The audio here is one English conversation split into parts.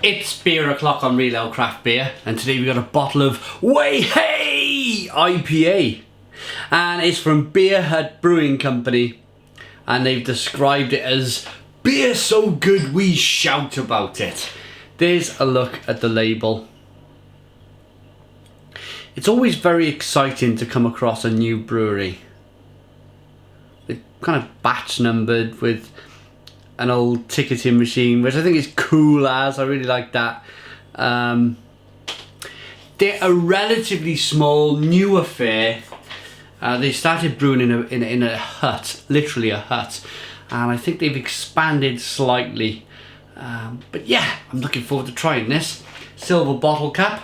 It's beer o'clock on Real Ale Craft Beer, and today we got a bottle of Wahey IPA, and it's from Beer Hut Brewing Company, and they've described it as beer so good we shout about it. There's a look at the label. It's always very exciting to come across a new brewery. They're kind of batch numbered with an old ticketing machine, which I think is cool as. I really like that. They're a relatively small, new affair. They started brewing in a hut, literally a hut, and I think they've expanded slightly. But yeah, I'm looking forward to trying this. Silver bottle cap.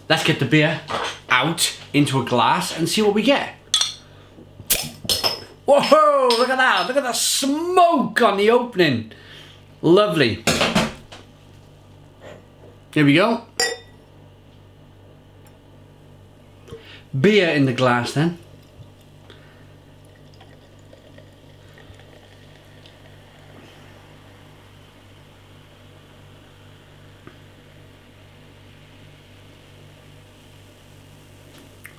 Let's get the beer out into a glass and see what we get. Whoa, look at that. Look at the smoke on the opening. Lovely. Here we go. Beer in the glass then.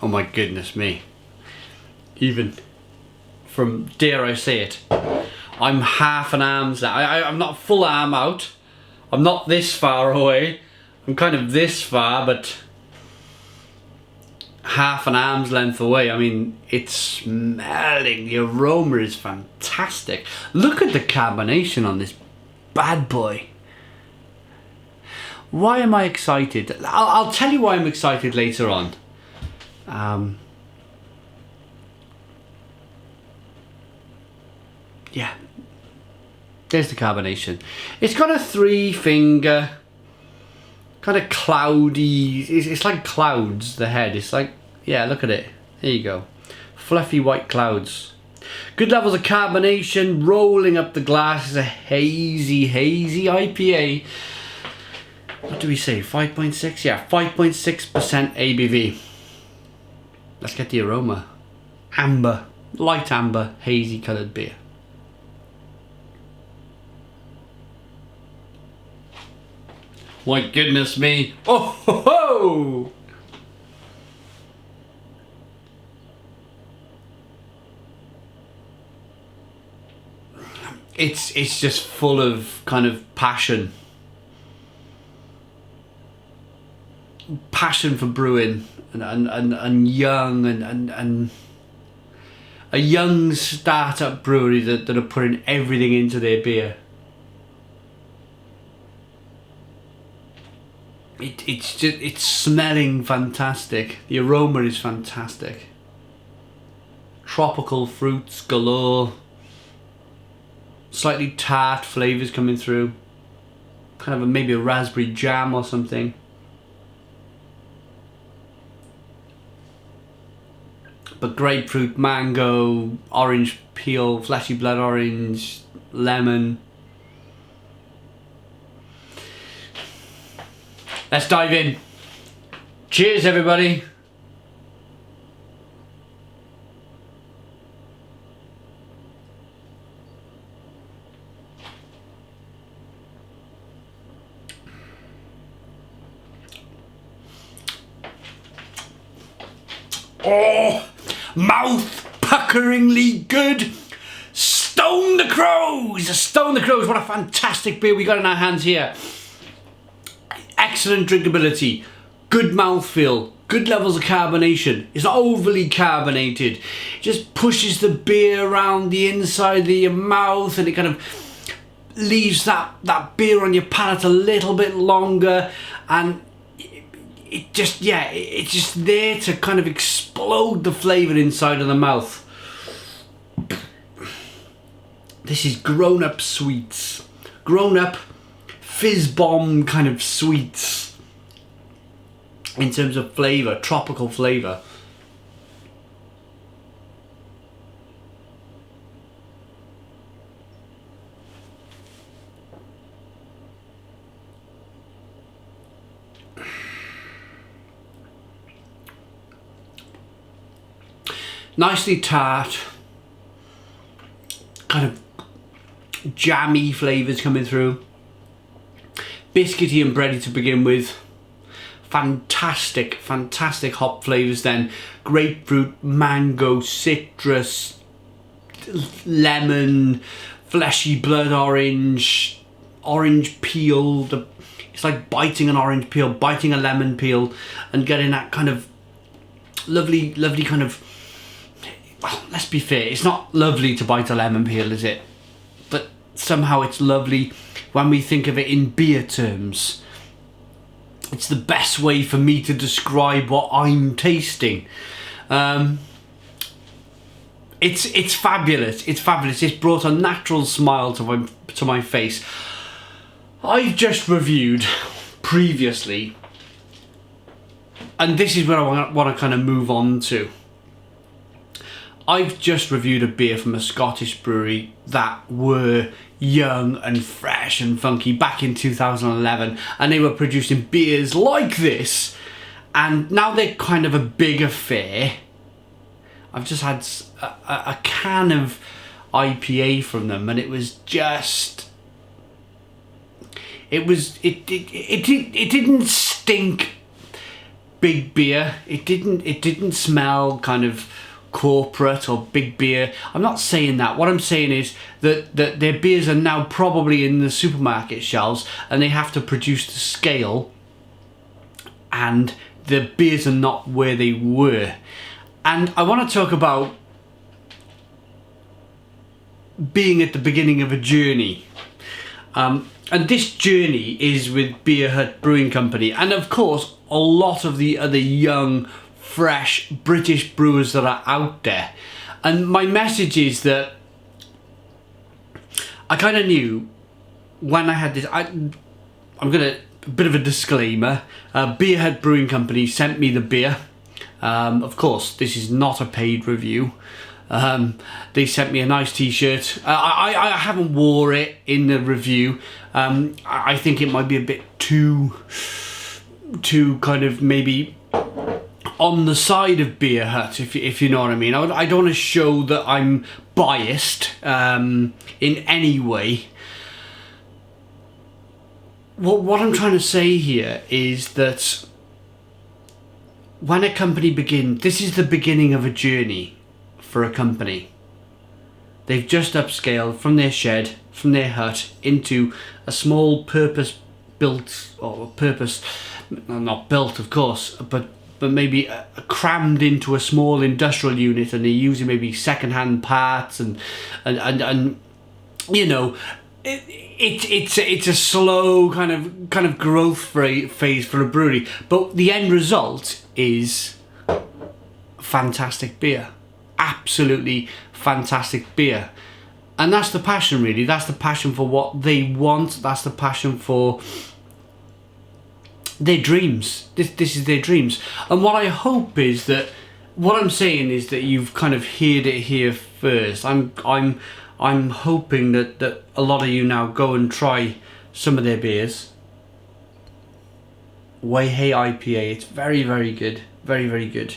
Oh my goodness me. Even from, dare I say it, I'm half an arm's out. I'm not full arm out. I'm not this far away. I'm kind of this far, but half an arm's length away. I mean, it's smelling. The aroma is fantastic. Look at the carbonation on this bad boy. Why am I excited? I'll tell you why I'm excited later on. Yeah, there's the carbonation. It's got a 3-finger, kind of cloudy, it's like clouds, the head. It's like, yeah, look at it. There you go. Fluffy white clouds. Good levels of carbonation rolling up the glass. It's a hazy IPA. What do we say, 5.6? Yeah, 5.6% ABV. Let's get the aroma. Amber, light amber, hazy coloured beer. My goodness me. Oh ho ho! It's just full of kind of passion. Passion for brewing and young and a young startup brewery that are putting everything into their beer. It's smelling fantastic. The aroma is fantastic. Tropical fruits galore. Slightly tart flavours coming through. Kind of maybe a raspberry jam or something. But grapefruit, mango, orange peel, fleshy blood orange, lemon. Let's dive in. Cheers, everybody. Oh, mouth-puckeringly good. Stone the Crows. Stone the Crows. What a fantastic beer we got in our hands here. Excellent drinkability, good mouthfeel, good levels of carbonation. It's not overly carbonated. It just pushes the beer around the inside of your mouth, and it kind of leaves that beer on your palate a little bit longer, and it just, yeah, it's just there to kind of explode the flavour inside of the mouth. This is grown-up sweets. Grown-up fizz bomb kind of sweets in terms of flavour, tropical flavour. Nicely tart, kind of jammy flavours coming through. biscuity and bready to begin with. Fantastic hop flavours then. Grapefruit, mango, citrus, lemon, fleshy blood orange, orange peel. It's like biting an orange peel, biting a lemon peel, and getting that kind of lovely kind of... Well, let's be fair, it's not lovely to bite a lemon peel, is it? But somehow it's lovely when we think of it in beer terms. It's the best way for me to describe what I'm tasting. It's fabulous. It's fabulous. It's brought a natural smile to my face. I've just reviewed previously, and this is where I want to kind of move on to. I've just reviewed a beer from a Scottish brewery that were young and fresh and funky back in 2011, and they were producing beers like this, and now they're kind of a big affair. I've just had a can of IPA from them, and it was just... It didn't stink big beer. It didn't smell kind of corporate or big beer. I'm not saying that. What I'm saying is that their beers are now probably in the supermarket shelves, and they have to produce to scale, and the beers are not where they were. And I want to talk about being at the beginning of a journey. And this journey is with Beer Hut Brewing Company, and of course a lot of the other young, fresh British brewers that are out there. And my message is that I kind of knew when I had this... I'm gonna... A bit of a disclaimer. Beer Hut Brewing Company sent me the beer. Of course, this is not a paid review. They sent me a nice t-shirt. I haven't wore it in the review. I think it might be a bit too kind of maybe on the side of Beer Hut, if you know what I mean. I don't want to show that I'm biased in any way. What I'm trying to say here is that when a company begins, this is the beginning of a journey for a company. They've just upscaled from their shed, from their hut, into a small purpose-built, or purpose, not built of course, but maybe crammed into a small industrial unit, and they're using maybe second-hand parts and you know, it's a slow kind of growth phase for a brewery, but the end result is fantastic beer. Absolutely fantastic beer. And that's the passion, really. That's the passion for what they want. That's the passion for their dreams. This is their dreams. And what I hope is that, what I'm saying is that you've kind of heard it here first. I'm hoping that a lot of you now go and try some of their beers. Wahey IPA. It's very, very good. Very, very good.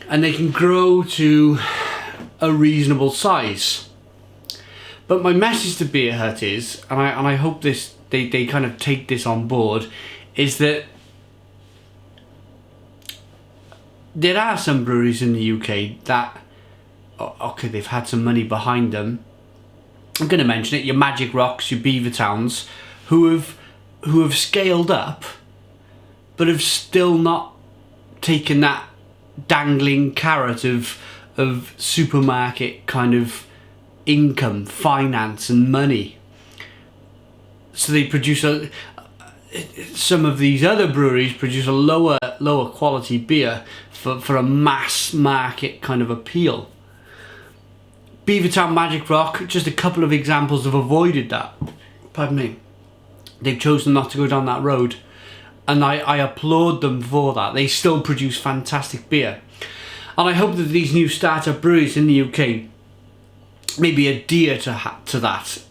And they can grow to a reasonable size. But my message to Beer Hut is, and I hope they kind of take this on board, is that there are some breweries in the UK that, okay, they've had some money behind them. I'm going to mention it. Your Magic Rocks, your Beaver Towns, who have scaled up, but have still not taken that dangling carrot of supermarket kind of income, finance and money. So they produce some of these other breweries produce a lower quality beer for a mass market kind of appeal. Beavertown, Magic Rock, just a couple of examples have avoided that. Pardon me. They've chosen not to go down that road. And I applaud them for that. They still produce fantastic beer. And I hope that these new startup breweries in the UK maybe adhere to that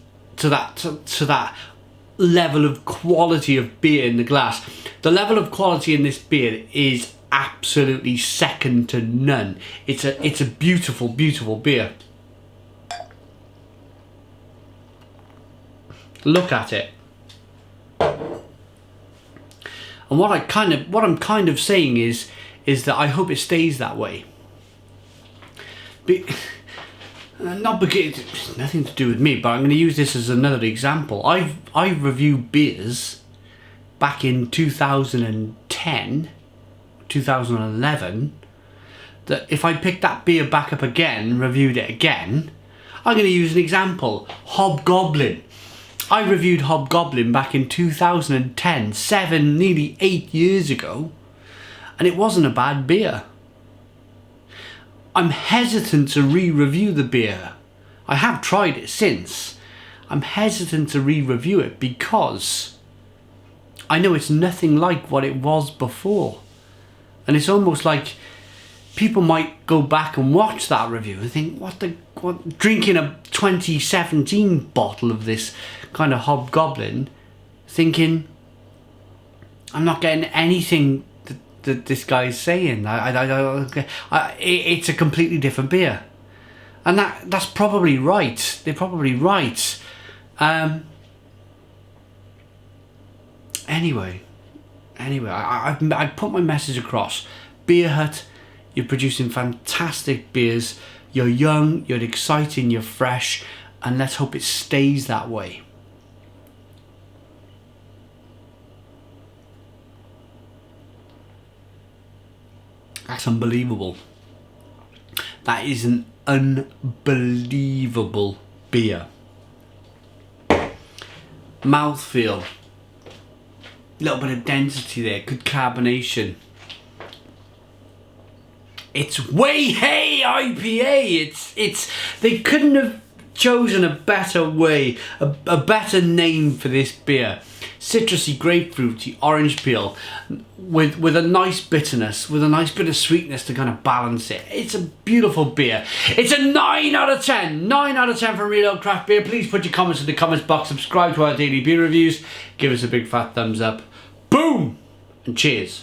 level of quality of beer in the glass. The level of quality in this beer is absolutely second to none. It's a beautiful, beautiful beer. Look at it. And what I'm kind of saying is that I hope it stays that way. Not because it's nothing to do with me, but I'm going to use this as another example. I reviewed beers back in 2010, 2011, that if I picked that beer back up again, reviewed it again, I'm going to use an example. Hobgoblin. I reviewed Hobgoblin back in 2010, 7, nearly 8 years ago, and it wasn't a bad beer. I'm hesitant to re-review the beer. I have tried it since. I'm hesitant to re-review it because I know it's nothing like what it was before. And it's almost like people might go back and watch that review and think, what drinking a 2017 bottle of this kind of Hobgoblin, thinking, I'm not getting anything that this guy's saying. It's a completely different beer. And that's probably right. They're probably right. Anyway, I put my message across. Beer Hut, you're producing fantastic beers. You're young, you're exciting, you're fresh, and let's hope it stays that way. That's unbelievable. That is an unbelievable beer. Mouthfeel. Little bit of density there, good carbonation. It's Wahey IPA. It's they couldn't have chosen a better way, a better name for this beer. Citrusy, grapefruity, orange peel, with a nice bitterness, with a nice bit of sweetness to kind of balance it. It's a beautiful beer. It's a 9 out of 10. 9 out of 10 for Real Old Craft Beer. Please put your comments in the comments box. Subscribe to our daily beer reviews. Give us a big fat thumbs up. Boom! And cheers.